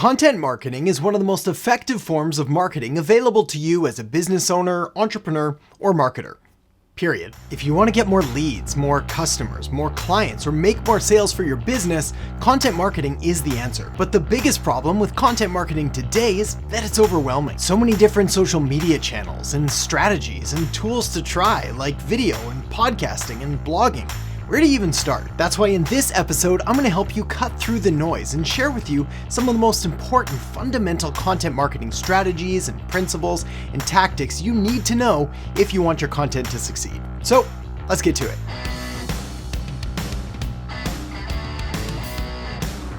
Content marketing is one of the most effective forms of marketing available to you as a business owner, entrepreneur, or marketer. Period. If you want to get more leads, more customers, more clients, or make more sales for your business, content marketing is the answer. But the biggest problem with content marketing today is that it's overwhelming. So many different social media channels and strategies and tools to try, like video and podcasting and blogging. Where do you even start? That's why in this episode, I'm going to help you cut through the noise and share with you some of the most important fundamental content marketing strategies and principles and tactics you need to know if you want your content to succeed. So let's get to it.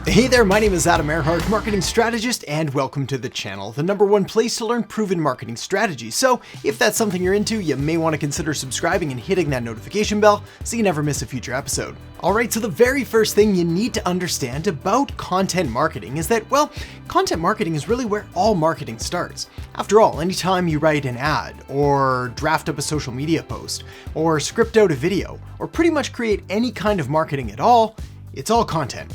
Hey there, my name is Erhart, marketing strategist, and welcome to the channel, the #1 place to learn proven marketing strategies. So if that's something you're into, you may want to consider subscribing and hitting that notification bell so you never miss a future episode. Alright, so the very first thing you need to understand about content marketing is that, well, content marketing is really where all marketing starts. After all, anytime you write an ad, or draft up a social media post, or script out a video, or pretty much create any kind of marketing at all, it's all content.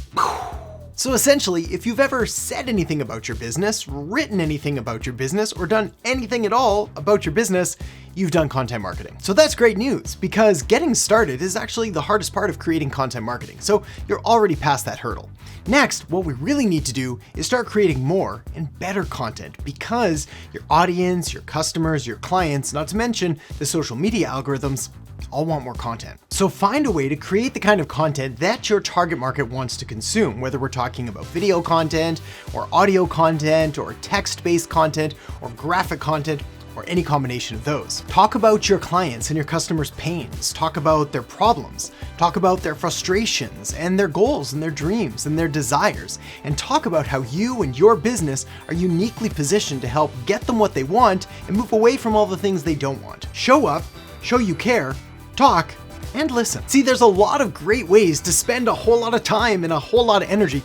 So essentially, if you've ever said anything about your business, written anything about your business, or done anything at all about your business, you've done content marketing. So that's great news, because getting started is actually the hardest part of creating content marketing. So you're already past that hurdle. Next, what we really need to do is start creating more and better content, because your audience, your customers, your clients, not to mention the social media algorithms, all want more content. So find a way to create the kind of content that your target market wants to consume, whether we're talking about video content, or audio content, or text-based content, or graphic content, or any combination of those. Talk about your clients and your customers' pains. Talk about their problems. Talk about their frustrations and their goals and their dreams and their desires. And talk about how you and your business are uniquely positioned to help get them what they want and move away from all the things they don't want. Show up, show you care, talk, and listen. See, there's a lot of great ways to spend a whole lot of time and a whole lot of energy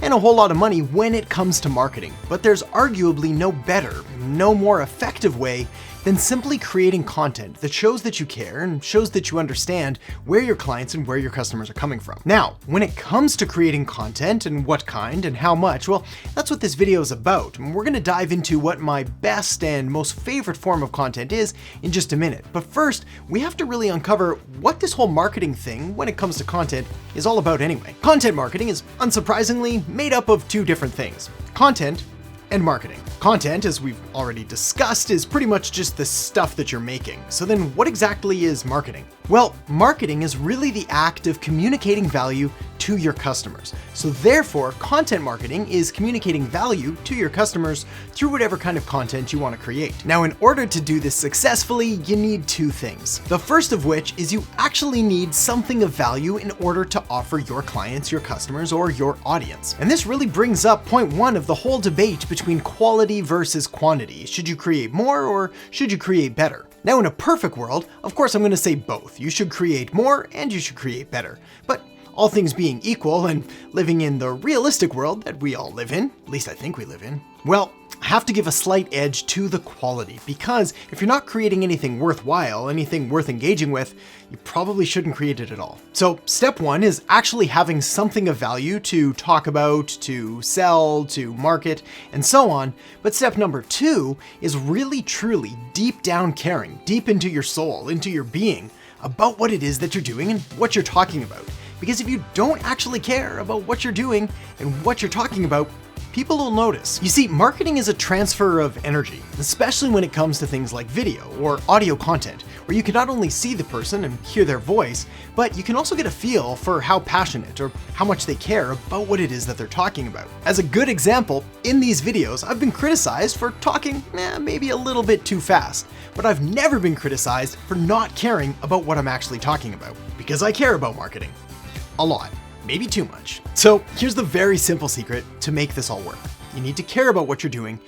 and a whole lot of money when it comes to marketing. But there's arguably no better, no more effective way than simply creating content that shows that you care and shows that you understand where your clients and where your customers are coming from. Now, when it comes to creating content and what kind and how much, well, that's what this video is about. And we're gonna dive into what my best and most favorite form of content is in just a minute. But first, we have to really uncover what this whole marketing thing, when it comes to content, is all about anyway. Content marketing is, unsurprisingly, made up of two different things: content and marketing. Content, as we've already discussed, is pretty much just the stuff that you're making. So then what exactly is marketing? Well, marketing is really the act of communicating value to your customers. So therefore, content marketing is communicating value to your customers through whatever kind of content you want to create. Now, in order to do this successfully, you need two things. The first of which is you actually need something of value in order to offer your clients, your customers, or your audience. And this really brings up point one of the whole debate between quality versus quantity. Should you create more or should you create better? Now, in a perfect world, of course, I'm going to say both. You should create more and you should create better. But all things being equal and living in the realistic world that we all live in, at least I think we live in, well, I have to give a slight edge to the quality, because if you're not creating anything worthwhile, anything worth engaging with, you probably shouldn't create it at all. So step one is actually having something of value to talk about, to sell, to market, and so on. But step number two is really truly deep down caring, deep into your soul, into your being, about what it is that you're doing and what you're talking about. Because if you don't actually care about what you're doing and what you're talking about, people will notice. You see, marketing is a transfer of energy, especially when it comes to things like video or audio content, where you can not only see the person and hear their voice, but you can also get a feel for how passionate or how much they care about what it is that they're talking about. As a good example, in these videos, I've been criticized for talking maybe a little bit too fast, but I've never been criticized for not caring about what I'm actually talking about, because I care about marketing. A lot. Maybe too much. So here's the very simple secret to make this all work. You need to care about what you're doing,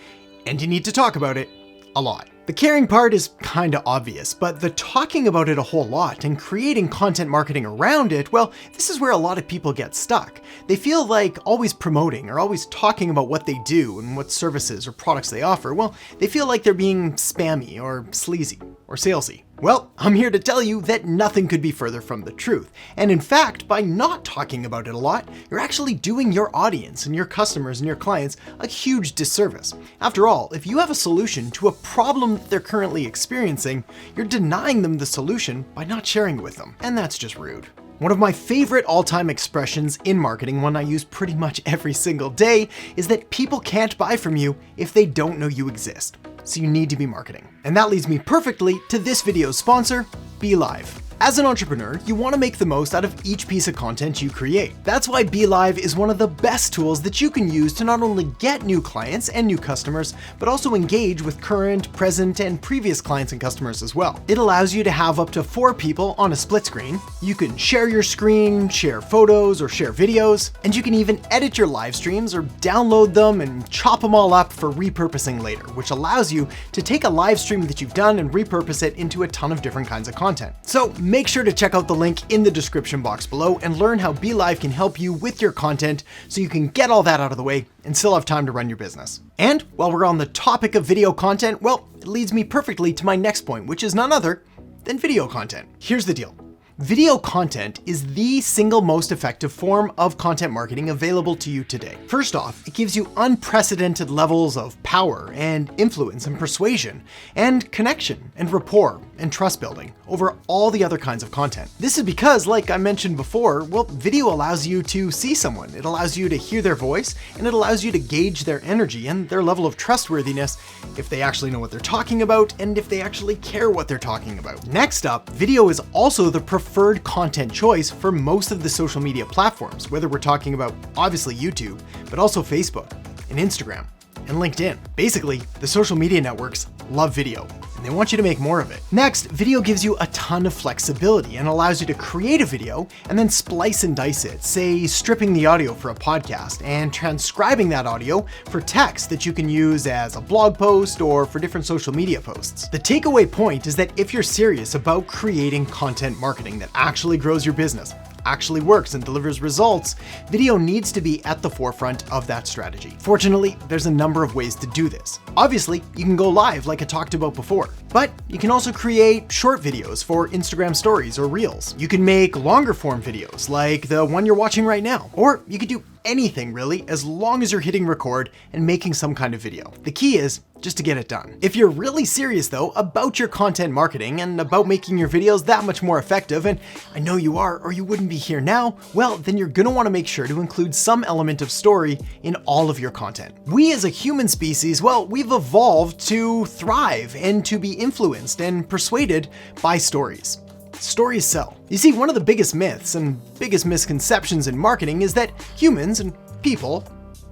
and you need to talk about it a lot. The caring part is kind of obvious, but the talking about it a whole lot and creating content marketing around it, well, this is where a lot of people get stuck. They feel like always promoting or always talking about what they do and what services or products they offer, well, they feel like they're being spammy or sleazy or salesy. Well, I'm here to tell you that nothing could be further from the truth. And in fact, by not talking about it a lot, you're actually doing your audience and your customers and your clients a huge disservice. After all, if you have a solution to a problem that they're currently experiencing, you're denying them the solution by not sharing it with them. And that's just rude. One of my favorite all-time expressions in marketing, one I use pretty much every single day, is that people can't buy from you if they don't know you exist. So you need to be marketing. And that leads me perfectly to this video's sponsor, BeLive. As an entrepreneur, you want to make the most out of each piece of content you create. That's why BeLive is one of the best tools that you can use to not only get new clients and new customers, but also engage with current, present, and previous clients and customers as well. It allows you to have up to 4 people on a split screen. You can share your screen, share photos, or share videos, and you can even edit your live streams or download them and chop them all up for repurposing later, which allows you to take a live stream that you've done and repurpose it into a ton of different kinds of content. So make sure to check out the link in the description box below and learn how BeLive can help you with your content so you can get all that out of the way and still have time to run your business. And while we're on the topic of video content, well, it leads me perfectly to my next point, which is none other than video content. Here's the deal. Video content is the single most effective form of content marketing available to you today. First off, it gives you unprecedented levels of power and influence and persuasion and connection and rapport and trust building over all the other kinds of content. This is because, like I mentioned before, well, video allows you to see someone. It allows you to hear their voice, and it allows you to gauge their energy and their level of trustworthiness if they actually know what they're talking about and if they actually care what they're talking about. Next up, video is also the preferred content choice for most of the social media platforms, whether we're talking about obviously YouTube, but also Facebook and Instagram and LinkedIn. Basically, the social media networks love video and they want you to make more of it. Next, video gives you a ton of flexibility and allows you to create a video and then splice and dice it, say stripping the audio for a podcast and transcribing that audio for text that you can use as a blog post or for different social media posts. The takeaway point is that if you're serious about creating content marketing that actually grows your business, actually works and delivers results, video needs to be at the forefront of that strategy. Fortunately, there's a number of ways to do this. Obviously, you can go live like I talked about before, but you can also create short videos for Instagram stories or reels. You can make longer form videos like the one you're watching right now, or you could do anything really, as long as you're hitting record and making some kind of video. The key is just to get it done. If you're really serious though about your content marketing and about making your videos that much more effective, and I know you are or you wouldn't be here now, well, then you're gonna wanna make sure to include some element of story in all of your content. We as a human species, well, we've evolved to thrive and to be influenced and persuaded by stories. Stories sell. You see, one of the biggest myths and biggest misconceptions in marketing is that humans and people,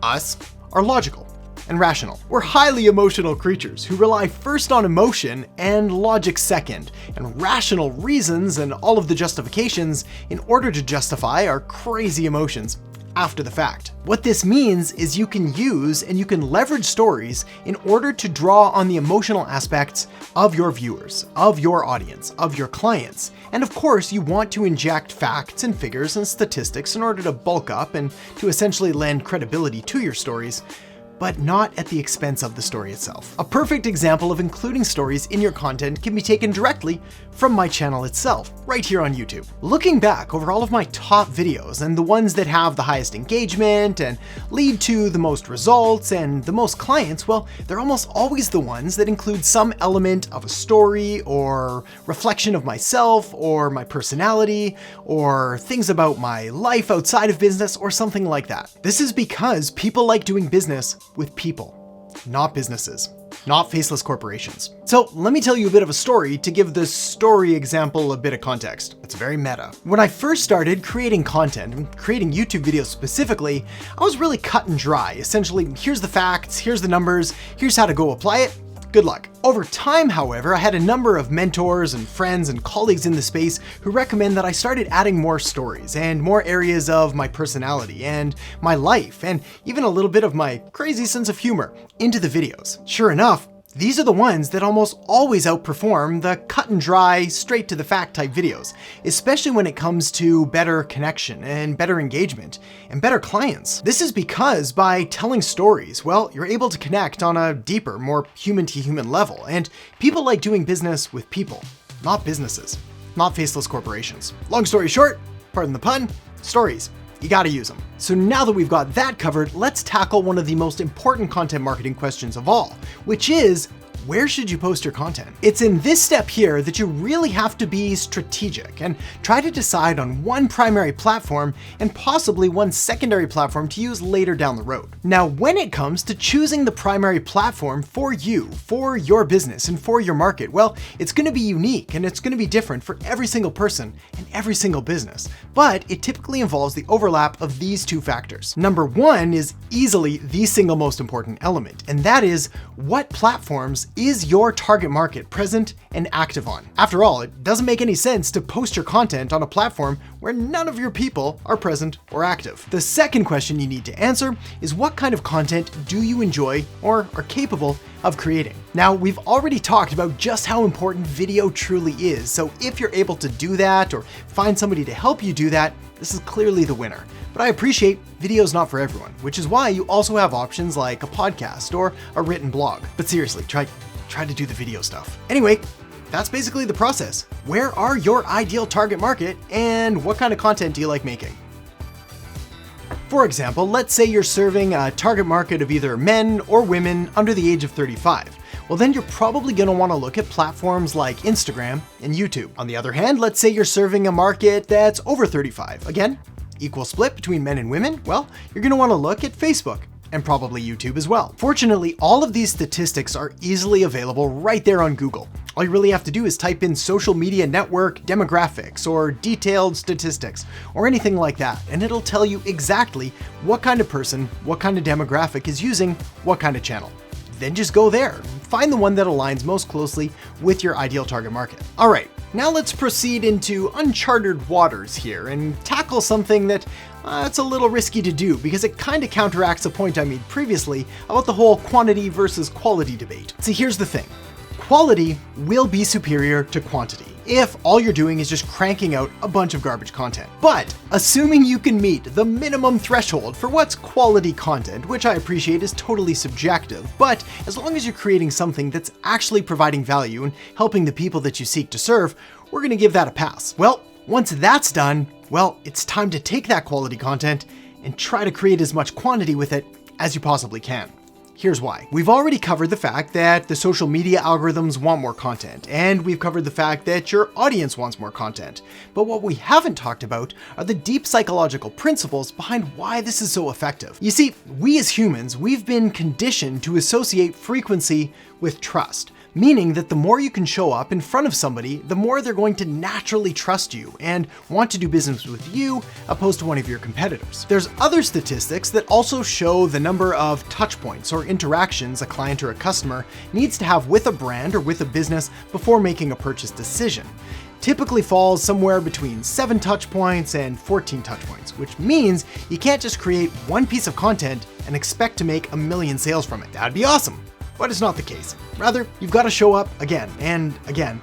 us, are logical and rational. We're highly emotional creatures who rely first on emotion and logic second, and rational reasons and all of the justifications in order to justify our crazy emotions after the fact. What this means is you can use and you can leverage stories in order to draw on the emotional aspects of your viewers, of your audience, of your clients. And of course, you want to inject facts and figures and statistics in order to bulk up and to essentially lend credibility to your stories, but not at the expense of the story itself. A perfect example of including stories in your content can be taken directly from my channel itself, right here on YouTube. Looking back over all of my top videos and the ones that have the highest engagement and lead to the most results and the most clients, well, they're almost always the ones that include some element of a story or reflection of myself or my personality or things about my life outside of business or something like that. This is because people like doing business with people, not businesses, not faceless corporations. So let me tell you a bit of a story to give the story example a bit of context. It's very meta. When I first started creating content and creating YouTube videos specifically, I was really cut and dry. Essentially, here's the facts, here's the numbers, here's how to go apply it. Good luck. Over time, however, I had a number of mentors and friends and colleagues in the space who recommend that I started adding more stories and more areas of my personality and my life and even a little bit of my crazy sense of humor into the videos. Sure enough, these are the ones that almost always outperform the cut and dry, straight to the fact type videos, especially when it comes to better connection and better engagement and better clients. This is because by telling stories, well, you're able to connect on a deeper, more human to human level, and people like doing business with people. not businesses, not faceless corporations. Long story short, pardon the pun, stories. You gotta use them. So now that we've got that covered, let's tackle one of the most important content marketing questions of all, which is, where should you post your content? It's in this step here that you really have to be strategic and try to decide on one primary platform and possibly one secondary platform to use later down the road. Now, when it comes to choosing the primary platform for you, for your business, and for your market, well, it's gonna be unique and it's gonna be different for every single person and every single business. But it typically involves the overlap of these two factors. Number one is easily the single most important element, and that is what platforms is your target market present and active on? After all, it doesn't make any sense to post your content on a platform where none of your people are present or active. The second question you need to answer is what kind of content do you enjoy or are capable of creating? Now, we've already talked about just how important video truly is, so if you're able to do that or find somebody to help you do that, this is clearly the winner. But I appreciate video's not for everyone, which is why you also have options like a podcast or a written blog. But seriously, try to do the video stuff. Anyway, that's basically the process. Where are your ideal target market and what kind of content do you like making? For example, let's say you're serving a target market of either men or women under the age of 35. Well, then you're probably gonna wanna look at platforms like Instagram and YouTube. On the other hand, let's say you're serving a market that's over 35. Again, equal split between men and women. Well, you're gonna wanna look at Facebook and probably YouTube as well. Fortunately, all of these statistics are easily available right there on Google. All you really have to do is type in social media network demographics or detailed statistics or anything like that, and it'll tell you exactly what kind of person, what kind of demographic is using what kind of channel. Then just go there and find the one that aligns most closely with your ideal target market. All right, now let's proceed into uncharted waters here and tackle something that it's a little risky to do because it kind of counteracts a point I made previously about the whole quantity versus quality debate. See, here's the thing. Quality will be superior to quantity if all you're doing is just cranking out a bunch of garbage content. But assuming you can meet the minimum threshold for what's quality content, which I appreciate is totally subjective, but as long as you're creating something that's actually providing value and helping the people that you seek to serve, we're gonna give that a pass. Well, once that's done, well, it's time to take that quality content and try to create as much quantity with it as you possibly can. Here's why. We've already covered the fact that the social media algorithms want more content, and we've covered the fact that your audience wants more content. But what we haven't talked about are the deep psychological principles behind why this is so effective. You see, we as humans, we've been conditioned to associate frequency with trust, meaning that the more you can show up in front of somebody, the more they're going to naturally trust you and want to do business with you opposed to one of your competitors. There's other statistics that also show the number of touch points or interactions a client or a customer needs to have with a brand or with a business before making a purchase decision. Typically falls somewhere between 7 touch points and 14 touch points, which means you can't just create one piece of content and expect to make 1 million sales from it. That'd be awesome. But it's not the case. Rather, you've got to show up again and again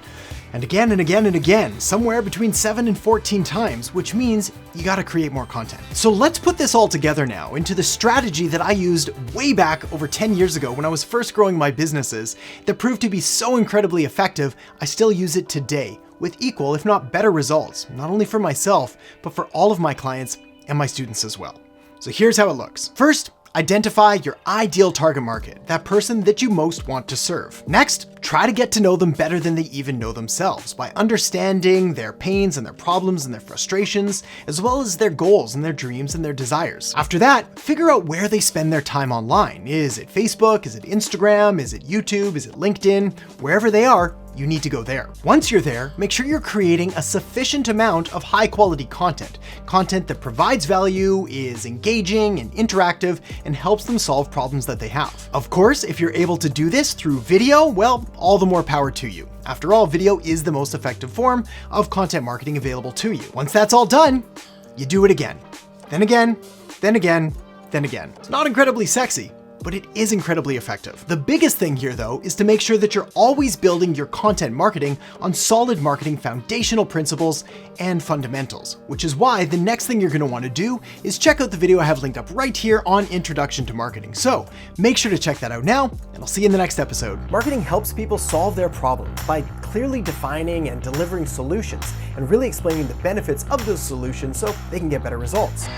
and again and again and again, somewhere between 7 and 14 times, which means you got to create more content. So let's put this all together now into the strategy that I used way back over 10 years ago when I was first growing my businesses that proved to be so incredibly effective, I still use it today with equal, if not better results, not only for myself, but for all of my clients and my students as well. So here's how it looks. First, identify your ideal target market, that person that you most want to serve. Next, try to get to know them better than they even know themselves by understanding their pains and their problems and their frustrations, as well as their goals and their dreams and their desires. After that, figure out where they spend their time online. Is it Facebook? Is it Instagram? Is it YouTube? Is it LinkedIn? Wherever they are, you need to go there. Once you're there, make sure you're creating a sufficient amount of high quality content that provides value, is engaging and interactive, and helps them solve problems that they have. Of course, if you're able to do this through video, well, all the more power to you. After all, video is the most effective form of content marketing available to you. Once that's all done, you do it again, then again, then again, then again. It's not incredibly sexy, but it is incredibly effective. The biggest thing here though is to make sure that you're always building your content marketing on solid marketing foundational principles and fundamentals, which is why the next thing you're going to want to do is check out the video I have linked up right here on Introduction to Marketing. So make sure to check that out now, and I'll see you in the next episode. Marketing helps people solve their problems by clearly defining and delivering solutions and really explaining the benefits of those solutions so they can get better results.